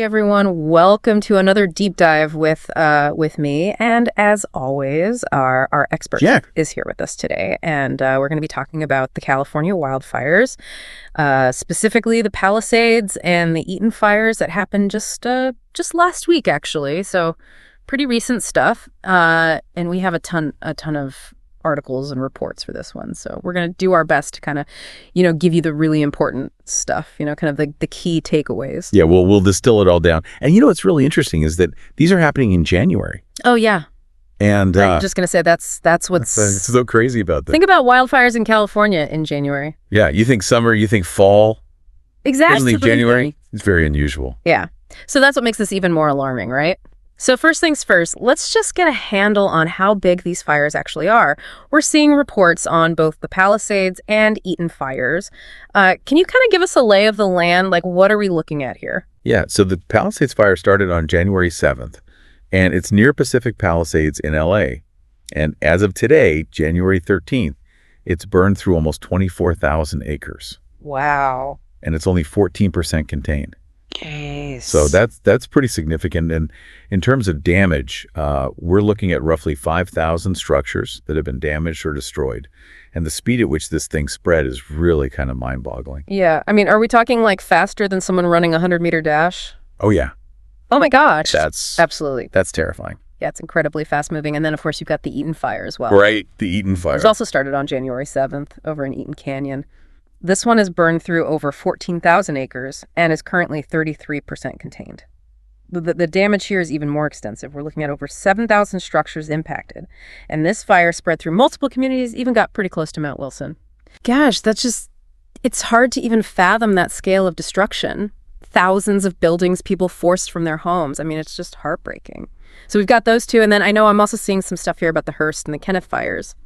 Hey everyone, welcome to another deep dive with me. And as always, our expert is here with us today. And we're going to be talking about the California wildfires, specifically the Palisades and the Eaton fires that happened just last week, actually. So pretty recent stuff. And we have a ton of articles and reports for this one. So we're going to do our best to kind of, give you the really important stuff, kind of the key takeaways. Yeah, we'll distill it all down. And what's really interesting is that these are happening in January. Oh, yeah. And I'm just going to say that's what's so crazy about this. Think about wildfires in California in January. Yeah, you think summer, you think fall. Exactly. January, it's very unusual. Yeah. So that's what makes this even more alarming, right? So first things first, let's just get a handle on how big these fires actually are. We're seeing reports on both the Palisades and Eaton fires. Can you kind of give us a lay of the land? Like, what are we looking at here? Yeah, so the Palisades fire started on January 7th, and it's near Pacific Palisades in L.A. And as of today, January 13th, it's burned through almost 24,000 acres. Wow. And it's only 14% contained. Jeez. So that's pretty significant. And in terms of damage, we're looking at roughly 5,000 structures that have been damaged or destroyed. And the speed at which this thing spread is really kind of mind-boggling. Yeah. I mean, are we talking like faster than someone running a 100-meter dash? Oh, yeah. Oh, my gosh. Absolutely. That's terrifying. Yeah, it's incredibly fast-moving. And then, of course, you've got the Eaton fire as well. Right, the Eaton fire. It was also started on January 7th over in Eaton Canyon. This one has burned through over 14,000 acres and is currently 33% contained. The damage here is even more extensive. We're looking at over 7,000 structures impacted. And this fire spread through multiple communities, even got pretty close to Mount Wilson. Gosh, it's hard to even fathom that scale of destruction. Thousands of buildings, people forced from their homes. I mean, it's just heartbreaking. So we've got those two. And then I know I'm also seeing some stuff here about the Hearst and the Kenneth fires.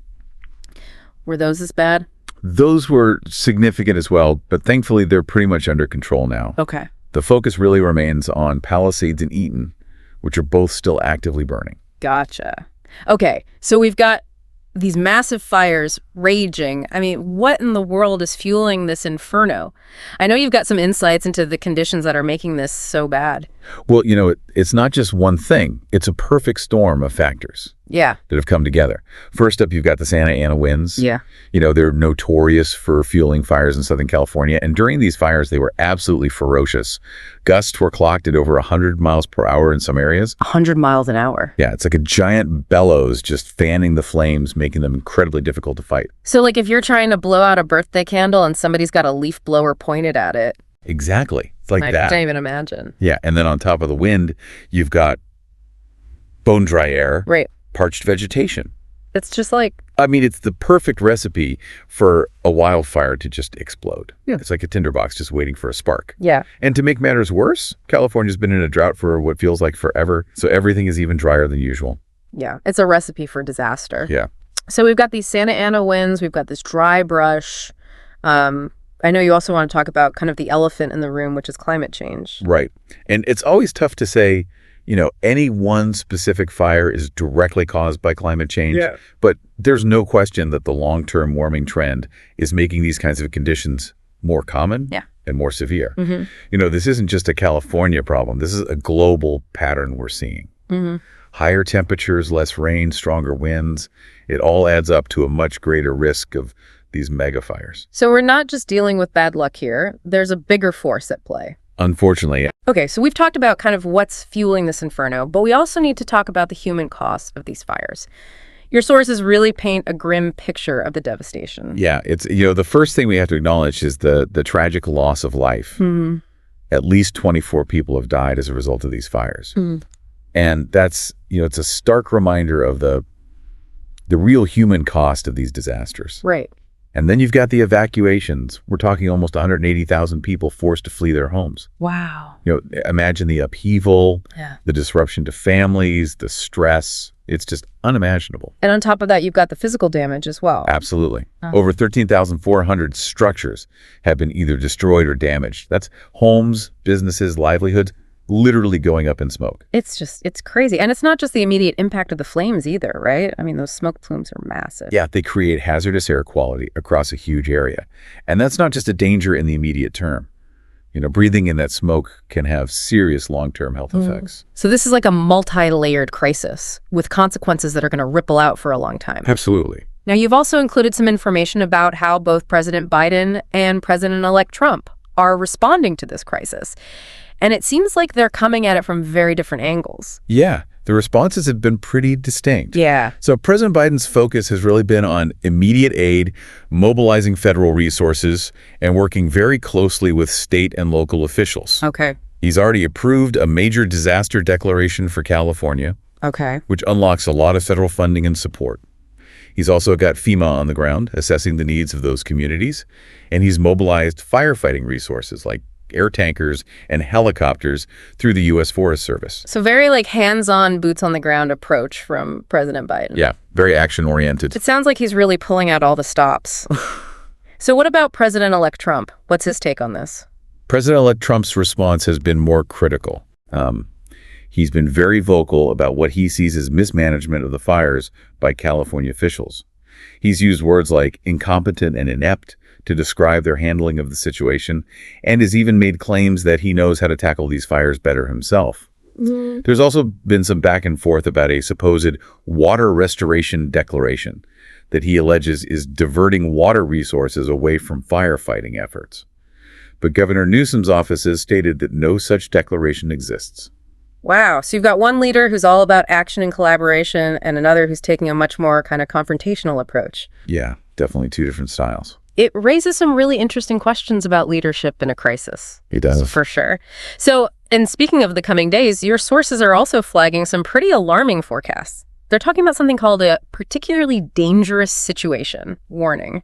Were those as bad? Those were significant as well, but thankfully they're pretty much under control now. Okay. The focus really remains on Palisades and Eaton, which are both still actively burning. Gotcha. Okay, so we've got these massive fires raging. I mean, what in the world is fueling this inferno? I know you've got some insights into the conditions that are making this so bad. Well, it's not just one thing. It's a perfect storm of factors. Yeah. That have come together. First up, you've got the Santa Ana winds. Yeah. They're notorious for fueling fires in Southern California. And during these fires, they were absolutely ferocious. Gusts were clocked at over 100 miles per hour in some areas. 100 miles an hour. Yeah, it's like a giant bellows just fanning the flames, making them incredibly difficult to fight. So like if you're trying to blow out a birthday candle and somebody's got a leaf blower pointed at it. Exactly. It's like that. I can't even imagine. Yeah, and then on top of the wind, you've got bone dry air. Right. Parched vegetation. It's just like... I mean, it's the perfect recipe for a wildfire to just explode. Yeah. It's like a tinderbox just waiting for a spark. Yeah. And to make matters worse, California's been in a drought for what feels like forever, so everything is even drier than usual. Yeah, it's a recipe for disaster. Yeah. So we've got these Santa Ana winds, we've got this dry brush. I know you also want to talk about kind of the elephant in the room, which is climate change. Right. And it's always tough to say, any one specific fire is directly caused by climate change. Yeah. But there's no question that the long-term warming trend is making these kinds of conditions more common and more severe. Mm-hmm. This isn't just a California problem. This is a global pattern we're seeing. Mm-hmm. Higher temperatures, less rain, stronger winds. It all adds up to a much greater risk of these mega fires. So we're not just dealing with bad luck here. There's a bigger force at play. Unfortunately. Okay, so we've talked about kind of what's fueling this inferno, but we also need to talk about the human cost of these fires. Your sources really paint a grim picture of the devastation. Yeah, it's the first thing we have to acknowledge is the tragic loss of life. Mm-hmm. At least 24 people have died as a result of these fires. Mm-hmm. And that's, it's a stark reminder of the real human cost of these disasters. Right. And then you've got the evacuations. We're talking almost 180,000 people forced to flee their homes. Wow. Imagine the upheaval, the disruption to families, the stress. It's just unimaginable. And on top of that, you've got the physical damage as well. Absolutely. Over 13,400 structures have been either destroyed or damaged. That's homes, businesses, livelihoods, literally going up in smoke. It's crazy. And it's not just the immediate impact of the flames either, right? I mean, those smoke plumes are massive. Yeah, they create hazardous air quality across a huge area. And that's not just a danger in the immediate term. Breathing in that smoke can have serious long-term health effects. So this is like a multi-layered crisis with consequences that are going to ripple out for a long time. Absolutely. Now, you've also included some information about how both President Biden and President-elect Trump are responding to this crisis. And it seems like they're coming at it from very different angles. Yeah, the responses have been pretty distinct. Yeah. So President Biden's focus has really been on immediate aid, mobilizing federal resources, and working very closely with state and local officials. Okay. He's already approved a major disaster declaration for California, which unlocks a lot of federal funding and support. He's also got FEMA on the ground, assessing the needs of those communities, and he's mobilized firefighting resources like air tankers and helicopters through the U.S. Forest Service. So very hands-on, boots-on-the-ground approach from President Biden. Yeah, very action-oriented. It sounds like he's really pulling out all the stops. So what about President-elect Trump? What's his take on this? President-elect Trump's response has been more critical. He's been very vocal about what he sees as mismanagement of the fires by California officials. He's used words like incompetent and inept to describe their handling of the situation, and has even made claims that he knows how to tackle these fires better himself. There's also been some back and forth about a supposed water restoration declaration that he alleges is diverting water resources away from firefighting efforts. But Governor Newsom's office has stated that no such declaration exists. Wow. So you've got one leader who's all about action and collaboration, and another who's taking a much more kind of confrontational approach. Yeah, definitely two different styles. It raises some really interesting questions about leadership in a crisis. It does. For sure. So, and speaking of the coming days, your sources are also flagging some pretty alarming forecasts. They're talking about something called a particularly dangerous situation warning.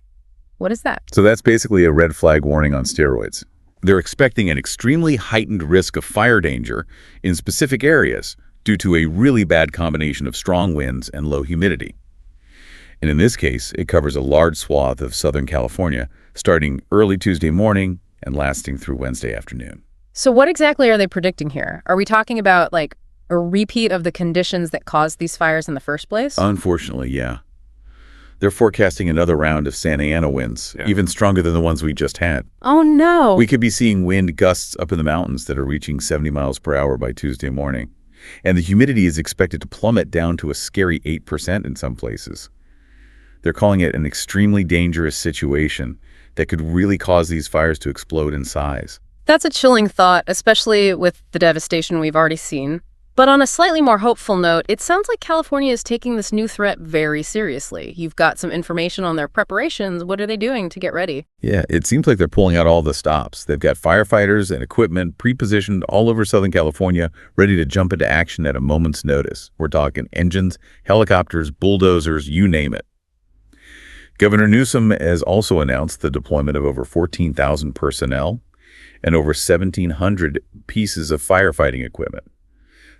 What is that? So that's basically a red flag warning on steroids. They're expecting an extremely heightened risk of fire danger in specific areas due to a really bad combination of strong winds and low humidity. And in this case, it covers a large swath of Southern California, starting early Tuesday morning and lasting through Wednesday afternoon. So what exactly are they predicting here? Are we talking about a repeat of the conditions that caused these fires in the first place? Unfortunately, yeah. They're forecasting another round of Santa Ana winds, even stronger than the ones we just had. Oh, no. We could be seeing wind gusts up in the mountains that are reaching 70 miles per hour by Tuesday morning. And the humidity is expected to plummet down to a scary 8% in some places. They're calling it an extremely dangerous situation that could really cause these fires to explode in size. That's a chilling thought, especially with the devastation we've already seen. But on a slightly more hopeful note, it sounds like California is taking this new threat very seriously. You've got some information on their preparations. What are they doing to get ready? Yeah, it seems like they're pulling out all the stops. They've got firefighters and equipment pre-positioned all over Southern California, ready to jump into action at a moment's notice. We're talking engines, helicopters, bulldozers, you name it. Governor Newsom has also announced the deployment of over 14,000 personnel and over 1,700 pieces of firefighting equipment.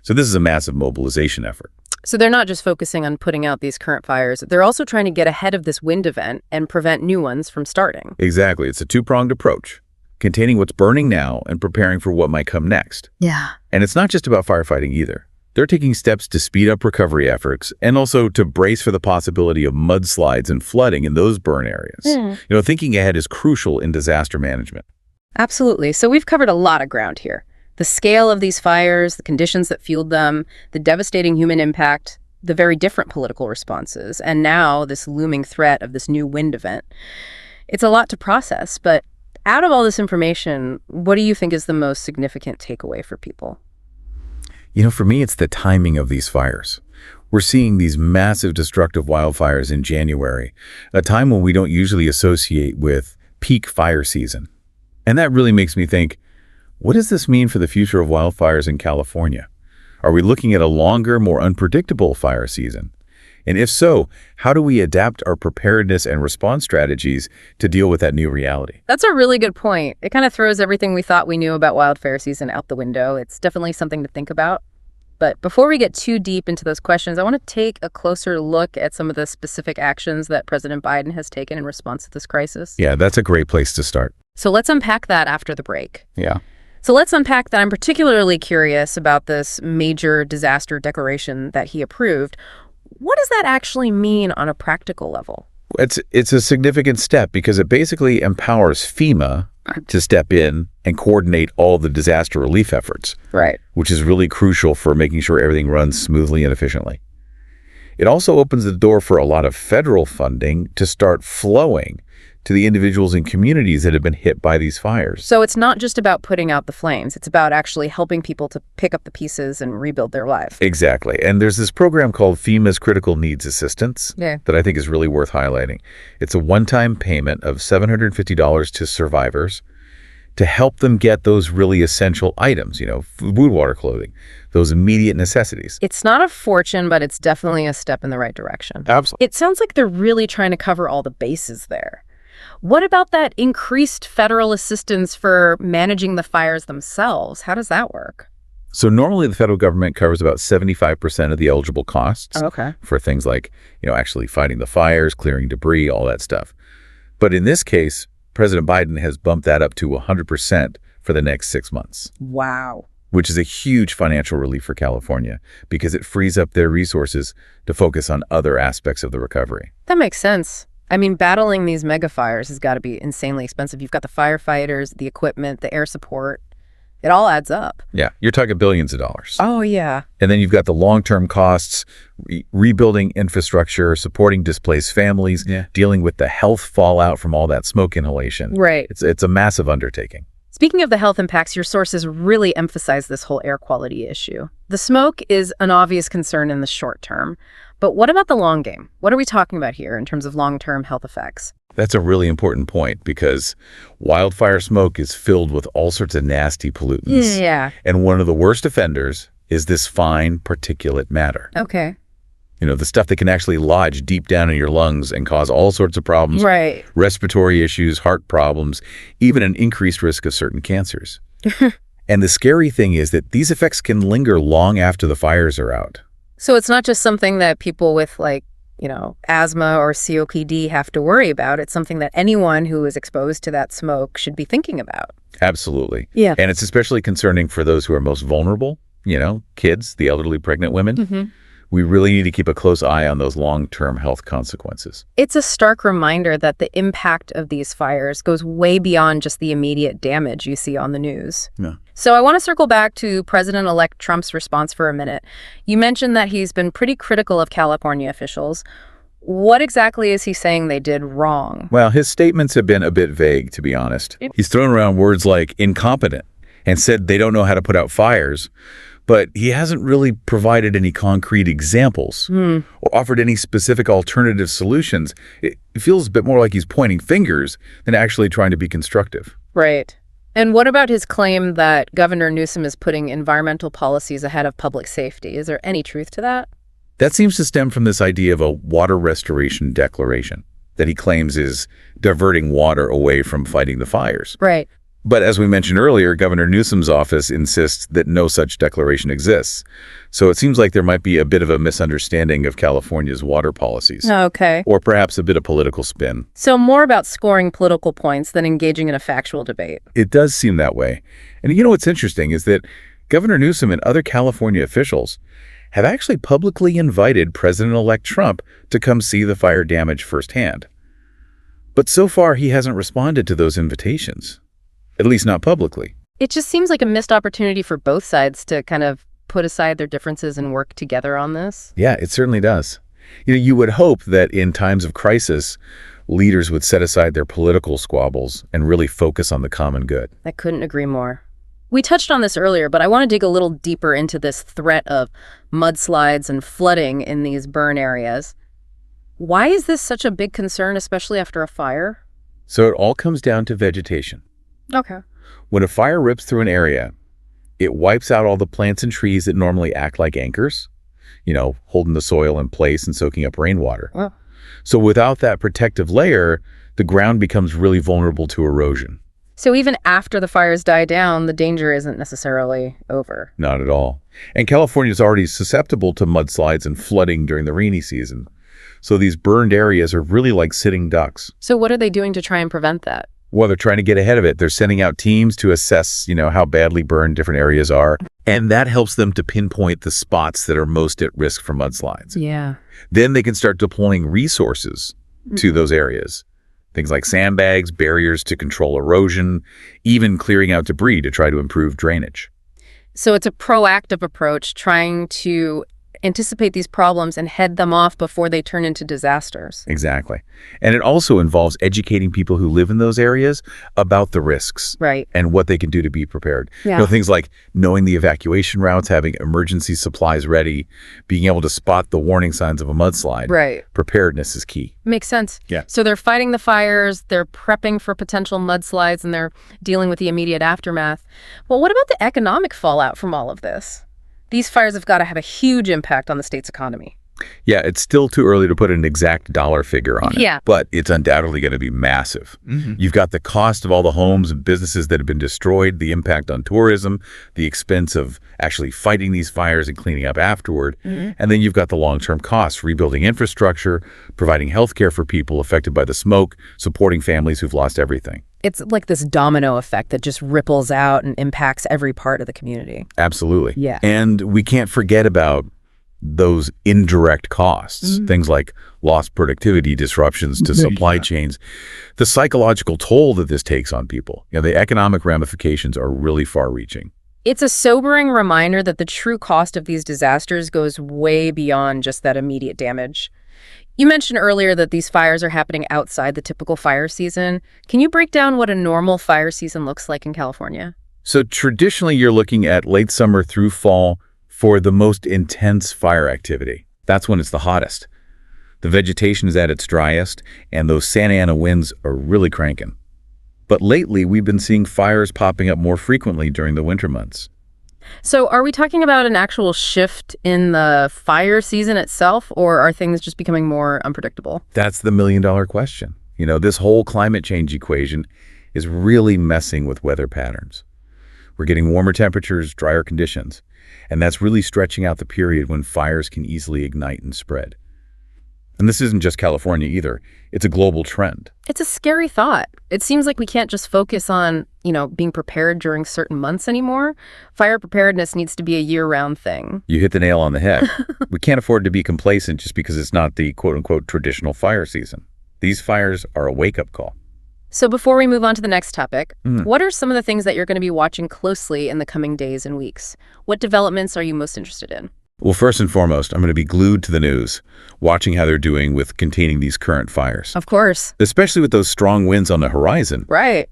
So this is a massive mobilization effort. So they're not just focusing on putting out these current fires. They're also trying to get ahead of this wind event and prevent new ones from starting. Exactly. It's a two-pronged approach, containing what's burning now and preparing for what might come next. Yeah. And it's not just about firefighting either. They're taking steps to speed up recovery efforts and also to brace for the possibility of mudslides and flooding in those burn areas. Thinking ahead is crucial in disaster management. Absolutely. So we've covered a lot of ground here. The scale of these fires, the conditions that fueled them, the devastating human impact, the very different political responses, and now this looming threat of this new wind event. It's a lot to process, but out of all this information, what do you think is the most significant takeaway for people? For me, it's the timing of these fires. We're seeing these massive destructive wildfires in January, a time when we don't usually associate with peak fire season. And that really makes me think, what does this mean for the future of wildfires in California? Are we looking at a longer, more unpredictable fire season? And if so, how do we adapt our preparedness and response strategies to deal with that new reality? That's a really good point. It kind of throws everything we thought we knew about wildfire season out the window. It's definitely something to think about. But before we get too deep into those questions, I want to take a closer look at some of the specific actions that President Biden has taken in response to this crisis. Yeah, that's a great place to start. So let's unpack that after the break. Yeah. So let's unpack that. I'm particularly curious about this major disaster declaration that he approved. What does that actually mean on a practical level? It's a significant step because it basically empowers FEMA, to step in and coordinate all the disaster relief efforts, Right. which is really crucial for making sure everything runs smoothly and efficiently. It also opens the door for a lot of federal funding to start flowing to the individuals and communities that have been hit by these fires. So it's not just about putting out the flames. It's about actually helping people to pick up the pieces and rebuild their life. Exactly. And there's this program called FEMA's Critical Needs Assistance that I think is really worth highlighting. It's a one-time payment of $750 to survivors to help them get those really essential items, food, water, clothing, those immediate necessities. It's not a fortune, but it's definitely a step in the right direction. Absolutely. It sounds like they're really trying to cover all the bases there. What about that increased federal assistance for managing the fires themselves? How does that work? So normally the federal government covers about 75% of the eligible costs for things like, actually fighting the fires, clearing debris, all that stuff. But in this case, President Biden has bumped that up to 100% for the next 6 months. Wow. Which is a huge financial relief for California because it frees up their resources to focus on other aspects of the recovery. That makes sense. I mean, battling these mega fires has got to be insanely expensive. You've got the firefighters, the equipment, the air support. It all adds up. Yeah, you're talking billions of dollars. Oh, yeah. And then you've got the long-term costs, rebuilding infrastructure, supporting displaced families, dealing with the health fallout from all that smoke inhalation. Right. It's a massive undertaking. Speaking of the health impacts, your sources really emphasize this whole air quality issue. The smoke is an obvious concern in the short term. But what about the long game? What are we talking about here in terms of long-term health effects? That's a really important point because wildfire smoke is filled with all sorts of nasty pollutants. Yeah. And one of the worst offenders is this fine particulate matter. Okay. The stuff that can actually lodge deep down in your lungs and cause all sorts of problems. Right. Respiratory issues, heart problems, even an increased risk of certain cancers. And the scary thing is that these effects can linger long after the fires are out. So it's not just something that people with asthma or COPD have to worry about. It's something that anyone who is exposed to that smoke should be thinking about. Absolutely. Yeah. And it's especially concerning for those who are most vulnerable, kids, the elderly, pregnant women. Mm-hmm. We really need to keep a close eye on those long-term health consequences. It's a stark reminder that the impact of these fires goes way beyond just the immediate damage you see on the news. Yeah. So I want to circle back to President-elect Trump's response for a minute. You mentioned that he's been pretty critical of California officials. What exactly is he saying they did wrong? Well, his statements have been a bit vague, to be honest. He's thrown around words like incompetent and said they don't know how to put out fires. But he hasn't really provided any concrete examples or offered any specific alternative solutions. It feels a bit more like he's pointing fingers than actually trying to be constructive. Right. And what about his claim that Governor Newsom is putting environmental policies ahead of public safety? Is there any truth to that? That seems to stem from this idea of a water restoration declaration that he claims is diverting water away from fighting the fires. Right. But as we mentioned earlier, Governor Newsom's office insists that no such declaration exists. So it seems like there might be a bit of a misunderstanding of California's water policies. Okay. Or perhaps a bit of political spin. So more about scoring political points than engaging in a factual debate. It does seem that way. And what's interesting is that Governor Newsom and other California officials have actually publicly invited President-elect Trump to come see the fire damage firsthand. But so far, he hasn't responded to those invitations. At least not publicly. It just seems like a missed opportunity for both sides to kind of put aside their differences and work together on this. Yeah, it certainly does. You would hope that in times of crisis, leaders would set aside their political squabbles and really focus on the common good. I couldn't agree more. We touched on this earlier, but I want to dig a little deeper into this threat of mudslides and flooding in these burn areas. Why is this such a big concern, especially after a fire? So it all comes down to vegetation. Okay. When a fire rips through an area, it wipes out all the plants and trees that normally act like anchors, holding the soil in place and soaking up rainwater. Well. So without that protective layer, the ground becomes really vulnerable to erosion. So even after the fires die down, the danger isn't necessarily over. Not at all. And California is already susceptible to mudslides and flooding during the rainy season. So these burned areas are really like sitting ducks. So what are they doing to try and prevent that? Well, they're trying to get ahead of it. They're sending out teams to assess, how badly burned different areas are. And that helps them to pinpoint the spots that are most at risk for mudslides. Yeah. Then they can start deploying resources to those areas. Things like sandbags, barriers to control erosion, even clearing out debris to try to improve drainage. So it's a proactive approach, trying to anticipate these problems and head them off before they turn into disasters. Exactly. And it also involves educating people who live in those areas about the risks. Right. And what they can do to be prepared. Yeah. Things like knowing the evacuation routes, having emergency supplies ready, being able to spot the warning signs of a mudslide. Right. Preparedness is key. Makes sense. Yeah. So they're fighting the fires, they're prepping for potential mudslides, and they're dealing with the immediate aftermath. Well, what about the economic fallout from all of this? These fires have got to have a huge impact on the state's economy. Yeah, it's still too early to put an exact dollar figure on it. Yeah. But it's undoubtedly going to be massive. You've got the cost of all the homes and businesses that have been destroyed, the impact on tourism, the expense of actually fighting these fires and cleaning up afterward. And then you've got the long-term costs, rebuilding infrastructure, providing health care for people affected by the smoke, supporting families who've lost everything. It's like this domino effect that just ripples out and impacts every part of the community. Absolutely. Yeah. And we can't forget about those indirect costs, things like lost productivity, disruptions to supply chains, the psychological toll that this takes on people. The economic ramifications are really far-reaching. It's a sobering reminder that the true cost of these disasters goes way beyond just that immediate damage. You mentioned earlier that these fires are happening outside the typical fire season. Can you break down what a normal fire season looks like in California? So traditionally, you're looking at late summer through fall for the most intense fire activity. That's when it's the hottest. The vegetation is at its driest, and those Santa Ana winds are really cranking. But lately, we've been seeing fires popping up more frequently during the winter months. So are we talking about an actual shift in the fire season itself, or are things just becoming more unpredictable? That's the million-dollar question. This whole climate change equation is really messing with weather patterns. We're getting warmer temperatures, drier conditions, and that's really stretching out the period when fires can easily ignite and spread. And this isn't just California either. It's a global trend. It's a scary thought. It seems like we can't just focus on, being prepared during certain months anymore. Fire preparedness needs to be a year-round thing. You hit the nail on the head. We can't afford to be complacent just because it's not the quote-unquote traditional fire season. These fires are a wake-up call. So before we move on to the next topic, what are some of the things that you're going to be watching closely in the coming days and weeks? What developments are you most interested in? Well, first and foremost, I'm going to be glued to the news, watching how they're doing with containing these current fires. Of course. Especially with those strong winds on the horizon. Right.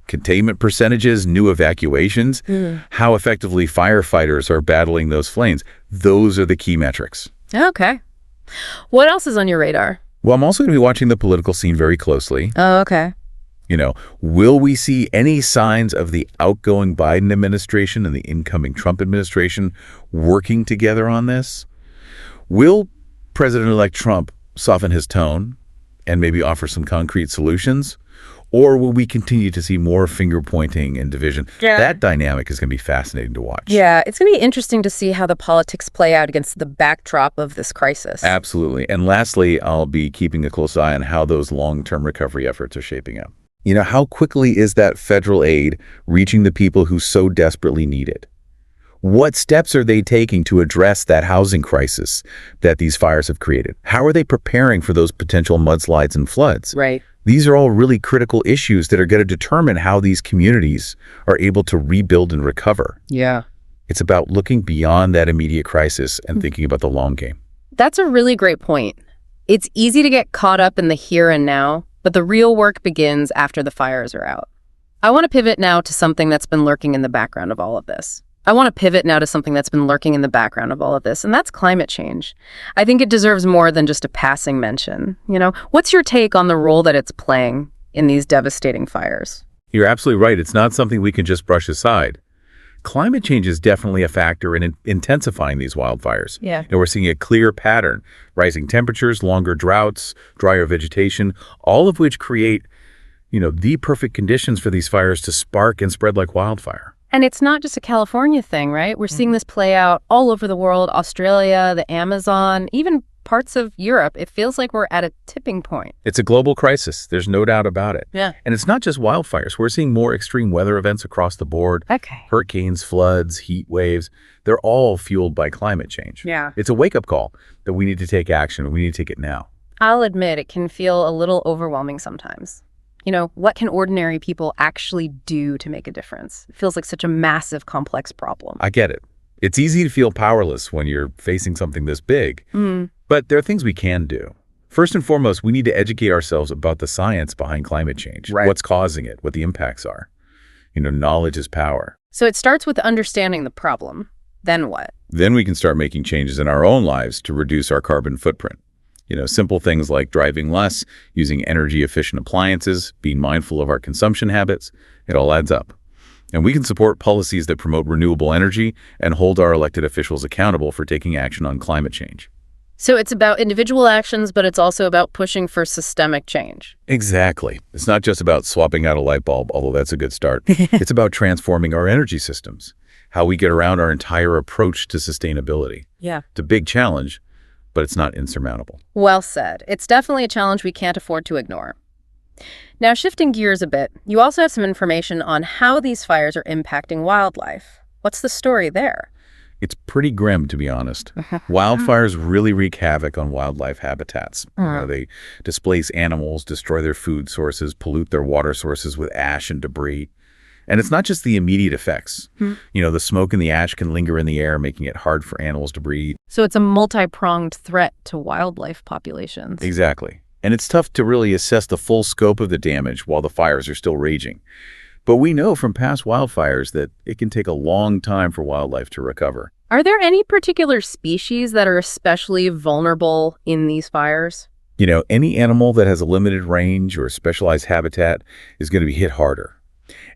Containment percentages, new evacuations, how effectively firefighters are battling those flames. Those are the key metrics. Okay. What else is on your radar? Well, I'm also going to be watching the political scene very closely. Oh, okay. Will we see any signs of the outgoing Biden administration and the incoming Trump administration working together on this? Will President-elect Trump soften his tone and maybe offer some concrete solutions? Or will we continue to see more finger-pointing and division? Yeah. That dynamic is going to be fascinating to watch. Yeah, it's going to be interesting to see how the politics play out against the backdrop of this crisis. Absolutely. And lastly, I'll be keeping a close eye on how those long-term recovery efforts are shaping up. How quickly is that federal aid reaching the people who so desperately need it? What steps are they taking to address that housing crisis that these fires have created? How are they preparing for those potential mudslides and floods? Right. These are all really critical issues that are going to determine how these communities are able to rebuild and recover. Yeah. It's about looking beyond that immediate crisis and thinking about the long game. That's a really great point. It's easy to get caught up in the here and now, but the real work begins after the fires are out. I want to pivot now to something that's been lurking in the background of all of this. And that's climate change. I think it deserves more than just a passing mention. What's your take on the role that it's playing in these devastating fires? You're absolutely right. It's not something we can just brush aside. Climate change is definitely a factor in intensifying these wildfires. Yeah. We're seeing a clear pattern: rising temperatures, longer droughts, drier vegetation, all of which create, the perfect conditions for these fires to spark and spread like wildfire. And it's not just a California thing, right? We're seeing this play out all over the world: Australia, the Amazon, even parts of Europe. It feels like we're at a tipping point. It's a global crisis. There's no doubt about it. Yeah. And it's not just wildfires. We're seeing more extreme weather events across the board. Okay. Hurricanes, floods, heat waves. They're all fueled by climate change. Yeah. It's a wake-up call that we need to take action. We need to take it now. I'll admit it can feel a little overwhelming sometimes. What can ordinary people actually do to make a difference? It feels like such a massive, complex problem. I get it. It's easy to feel powerless when you're facing something this big, but there are things we can do. First and foremost, we need to educate ourselves about the science behind climate change, Right. what's causing it, what the impacts are. Knowledge is power. So it starts with understanding the problem. Then what? Then we can start making changes in our own lives to reduce our carbon footprint. Simple things like driving less, using energy-efficient appliances, being mindful of our consumption habits, it all adds up. And we can support policies that promote renewable energy and hold our elected officials accountable for taking action on climate change. So it's about individual actions, but it's also about pushing for systemic change. Exactly. It's not just about swapping out a light bulb, although that's a good start. It's about transforming our energy systems, how we get around our entire approach to sustainability. Yeah. It's a big challenge, but it's not insurmountable. Well said. It's definitely a challenge we can't afford to ignore. Now, shifting gears a bit, you also have some information on how these fires are impacting wildlife. What's the story there? It's pretty grim, to be honest. Wildfires really wreak havoc on wildlife habitats. They displace animals, destroy their food sources, pollute their water sources with ash and debris. And it's not just the immediate effects. The smoke and the ash can linger in the air, making it hard for animals to breathe. So it's a multi-pronged threat to wildlife populations. Exactly. And it's tough to really assess the full scope of the damage while the fires are still raging. But we know from past wildfires that it can take a long time for wildlife to recover. Are there any particular species that are especially vulnerable in these fires? Any animal that has a limited range or specialized habitat is going to be hit harder.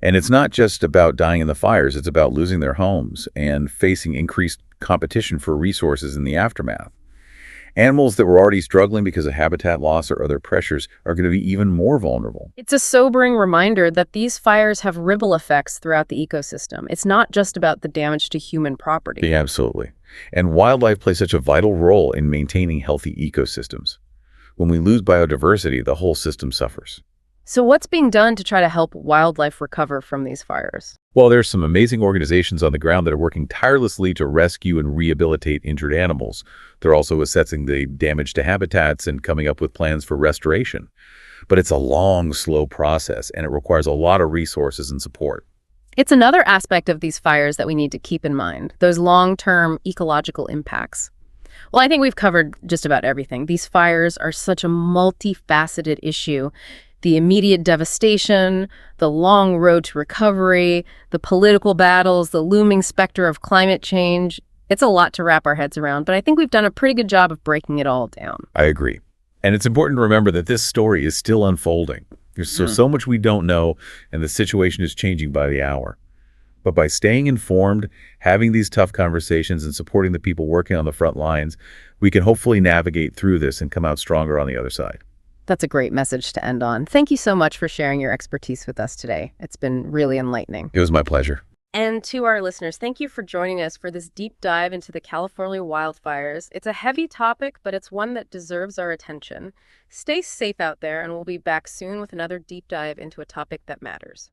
And it's not just about dying in the fires, it's about losing their homes and facing increased competition for resources in the aftermath. Animals that were already struggling because of habitat loss or other pressures are going to be even more vulnerable. It's a sobering reminder that these fires have ripple effects throughout the ecosystem. It's not just about the damage to human property. Yeah, absolutely. And wildlife plays such a vital role in maintaining healthy ecosystems. When we lose biodiversity, the whole system suffers. So what's being done to try to help wildlife recover from these fires? Well, there's some amazing organizations on the ground that are working tirelessly to rescue and rehabilitate injured animals. They're also assessing the damage to habitats and coming up with plans for restoration. But it's a long, slow process, and it requires a lot of resources and support. It's another aspect of these fires that we need to keep in mind, those long-term ecological impacts. Well, I think we've covered just about everything. These fires are such a multifaceted issue. The immediate devastation, the long road to recovery, the political battles, the looming specter of climate change. It's a lot to wrap our heads around, but I think we've done a pretty good job of breaking it all down. I agree. And it's important to remember that this story is still unfolding. There's so much we don't know, and the situation is changing by the hour. But by staying informed, having these tough conversations, and supporting the people working on the front lines, we can hopefully navigate through this and come out stronger on the other side. That's a great message to end on. Thank you so much for sharing your expertise with us today. It's been really enlightening. It was my pleasure. And to our listeners, thank you for joining us for this deep dive into the California wildfires. It's a heavy topic, but it's one that deserves our attention. Stay safe out there, and we'll be back soon with another deep dive into a topic that matters.